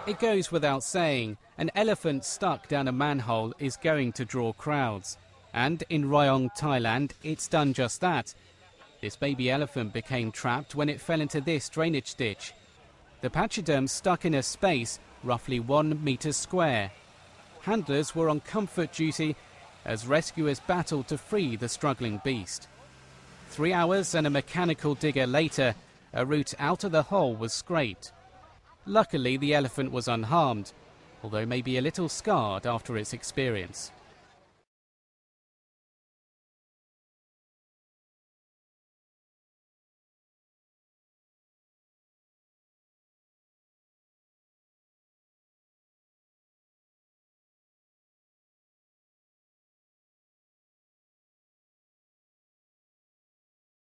It goes without saying, an elephant stuck down a manhole is going to draw crowds. And in Rayong, Thailand, it's done just that. This baby elephant became trapped when it fell into this drainage ditch. The pachyderm stuck in a space roughly 1 metre square. Handlers were on comfort duty as rescuers battled to free the struggling beast. 3 hours and a mechanical digger later, a route out of the hole was scraped. Luckily, the elephant was unharmed, although maybe a little scarred after its experience.